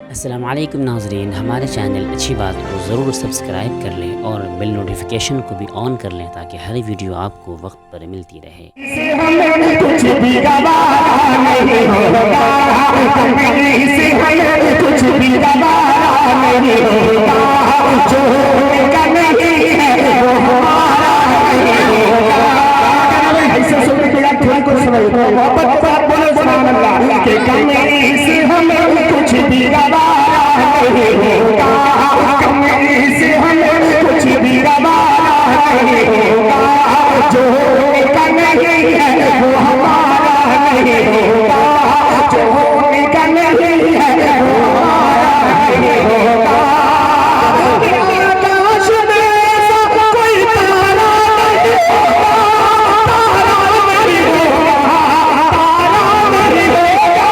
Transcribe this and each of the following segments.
अस्सलामुअलैकुम नाज़रीन, हमारे चैनल अच्छी बात को ज़रूर सब्सक्राइब कर लें और बेल नोटिफिकेशन को भी ऑन कर लें ताकि हर वीडियो आपको वक्त पर मिलती रहे। कुछ भी गवारा नहीं होगा, कुछ भी गवारा नहीं होगा, जो का नहीं है वो हमारा नहीं होगा। ऐसे सुन के यार थोड़ी कुछ सुनो, मोहब्बत के साथ बोलो सुभान अल्लाह कि कमरे से हमें कुछ भी गवारा नहीं होगा, कमरे से हमें कुछ भी गवारा नहीं होगा, जो का नहीं है वो हमारा नहीं होगा, जो का नहीं है वो हमारा नहीं होगा। आकाश में कोई तारा नहीं होगा, तारा नहीं होगा, तारा नहीं होगा,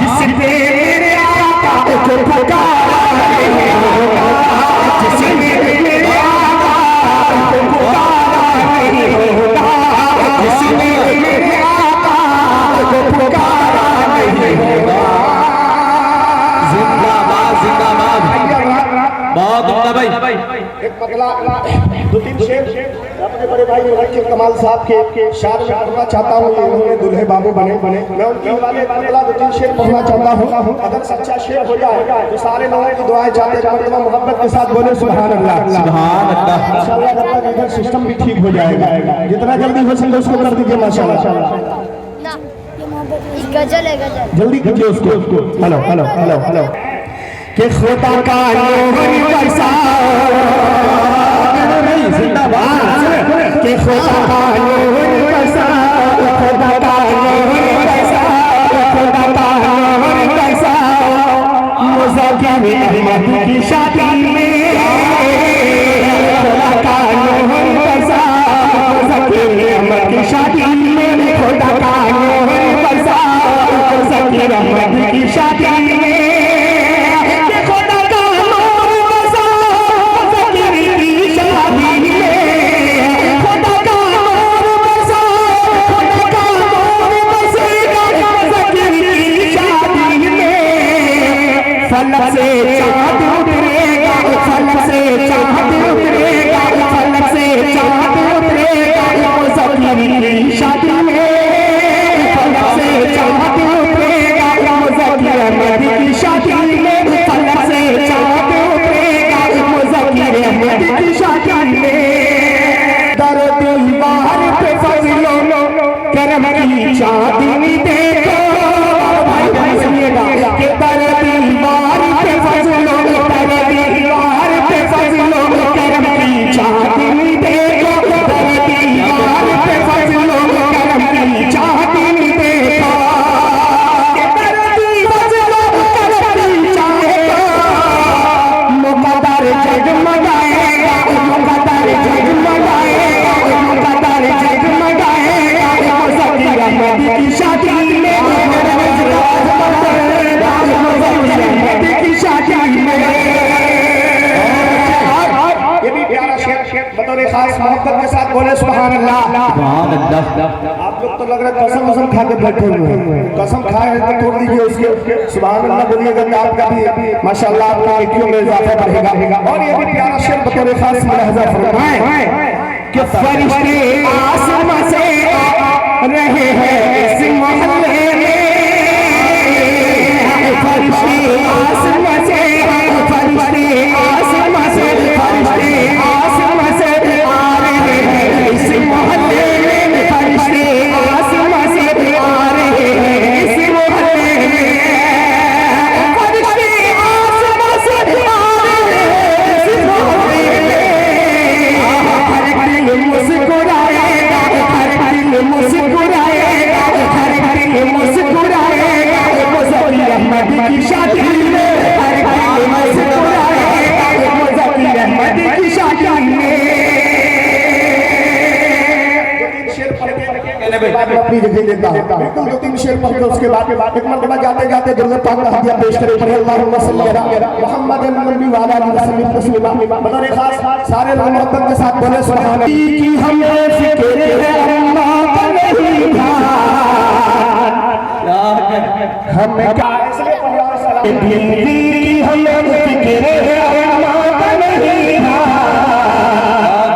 जिसने मेरे आका को पुकारा नहीं होगा, जिसने मेरे आका को पुकारा नहीं होगा, जिसने मेरे आका को पुकारा नहीं होगा। जिंदाबाद जिंदाबाद, बहुत उम्दा भाई। एक पगला दो तीन शेर अपने बड़े भाई मुहज्जिब कमाल साहब के शान में पढ़ना चाहता हूँ। उन्होंने दूल्हे बाबू बने मैं उनके वाले पगला दो तीन शेर पढ़ना चाहता हूँ। अगर सच्चा शेर हो जाए तो सारे लोगों की दुआएं चाहते हैं, मतलब मोहब्बत के साथ बोले सुभान अल्लाह सुभान अल्लाह। माशाल्लाह। इधर सिस्टम भी ठीक हो जाएगा, जितना जल्दी हो सके उसको कर दीजिए माशाल्लाह। गजल है गजल। जल्दी कीजिए उसको। हेलो हेलो हेलो हेलो कि खुदा का नूर बरसा, कि खुदा का नूर बरसा, खुदा का नूर बरसा, खुदा का नूर बरसा, मुज़फ़्फ़र अहमद की शादी में, खुदा का नूर बरसा, मुज़फ़्फ़र अहमद की शादी में, खुदा का नूर बरसा, मुज़फ़्फ़र अहमद की शादी में। फलक से चाँद उतरेगा, फलक से चाँद उतरेगा, फलक से चाँद उतरेगा, मुज़फ़्फ़र की शादी में, फलक से चाँद उतरेगा, मुज़फ़्फ़र अहमद की शादी में, फलक से चाँद उतरेगा, मुज़फ़्फ़र अहमद की शादी में। दर दीवार पे फजलो करम की चांदनी देखो, भाई भाई सुनिएगा कि दर दीवार पे फजलो, दर दीवार पे फजलो करम की चांदनी देखो, दर दीवार पे फजलो करम की चांदनी देखो, दर दीवार करम की चांदनी मुक़द्दर जगमगाएगा, मुक़द्दर जगमगाएगा, मुक़द्दर जगमगाएगा, मुज़फ़्फ़र अहमद की शादी में, मुज़फ़्फ़र अहमद की शादी में। ये भी प्यारा शेर बतौर खास मोहब्बत के साथ बोले सुभान अल्लाह। सुभान अल्लाह। आप लोग तो लग रहा है कसम खा के बैठे हुए हैं, कसम खाए तो तोड़ दीजिए उसके। सुभान अल्लाह बोलिएगा तो आपका भी माशाल्लाह आपका नेकियों में इजाफा बढ़ेगा। और ये भी प्यारा शेर बतौर खास मुलाहजा फरमाएं कि फरिश्ते आसमां से रहे हैं इस मोहल्ले में, फरिश्ते आसमां से, फरिश्ते आसमां से, फरिश्ते आसमां से आ रहे हैं इस मोहल्ले में, फरिश्ते आसमां से आ रहे हैं इस मोहल्ले में, फरिश्ते आसमां से आ रहे हैं इस मोहल्ले में। हर दिल मुस्कुराएगा, हर दिल मुस्कुराएगा, हर दिल मुस्कुराएगा, मुज़फ़्फ़र अहमद की शादी में, हर दिल मुस्कुराएगा, मुज़फ़्फ़र अहमद की शादी में। अपनी जगह लेता हूं, बिल्कुल दो तीन शेर पढ़ के उसके बाद एक मरतबा जाते जाते दुरूद पाक का हदिया पेश करें। पढ़े अल्लाहुम्मा सल्ली अला मुहम्मद नबी व अला आलिहि तस्लीमा। बतौर खास सारे लोग मोहब्बत के साथ बोले सुभान अल्लाह। की हमें फिक्र है अल्लाह का नहीं ध्यान, हमें इसलिए बीवी की हम फिक्र अम्मा नहीं था।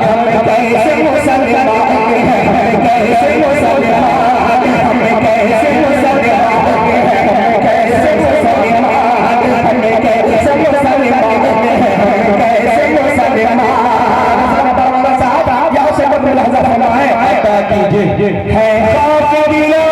हम कैसे मुसलमान हैं, हम कैसे मुसलमान, हम कैसे मुसलमान, हम कैसे मुसलमान, हम कैसे मुसलमान, हम कैसे मुसलमान। यहाँ से बदल हज़रत फरमाए अता कीजिए है खौफ दिलो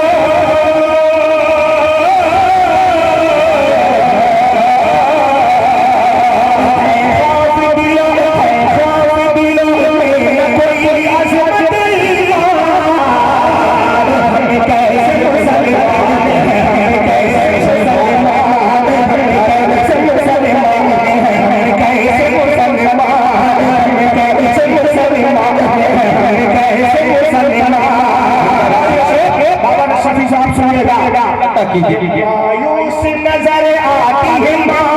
मायूस नजर आती है माँ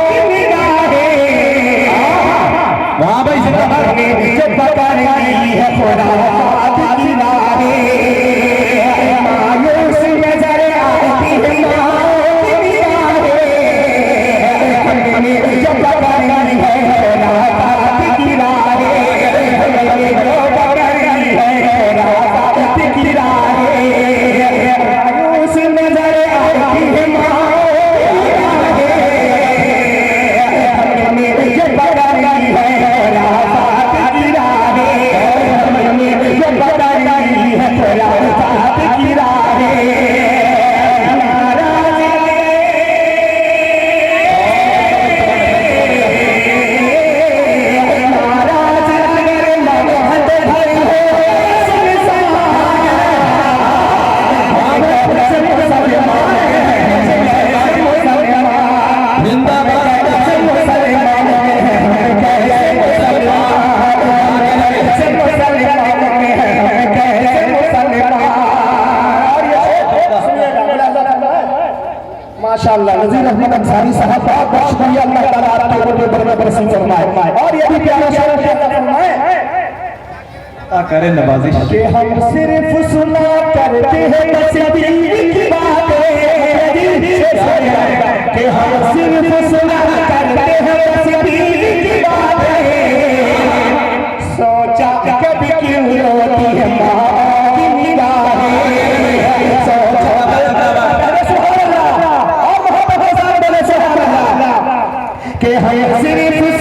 की निगाहें, वाह भाई जो पकड़ती है खुदा की राहें। मायूस नजर आती है माँ की निगाहें, जो पकड़ती है खुदा की राहें, जो पकड़ती है खुदा की राहें। मायूस नजर आती है माँ जो पकड़ती है माशाअल्लाह। नज़ीर अहमद अंसारी साहब बहुत बहुत शुक्रिया, अल्लाह ताला आपके ऊपर बरकत बरकत फरमाए। और ये भी प्यारा शेर फरमाए करें नवाजिश कि हम सिर्फ सुना करते हैं तस्वीर की बातें, कि हम सिर्फ सुना करते हैं तस्वीर की बातें। सोचा कभी क्यों रोती है माँ की निगाहें, सोचा कि हम सिर्फ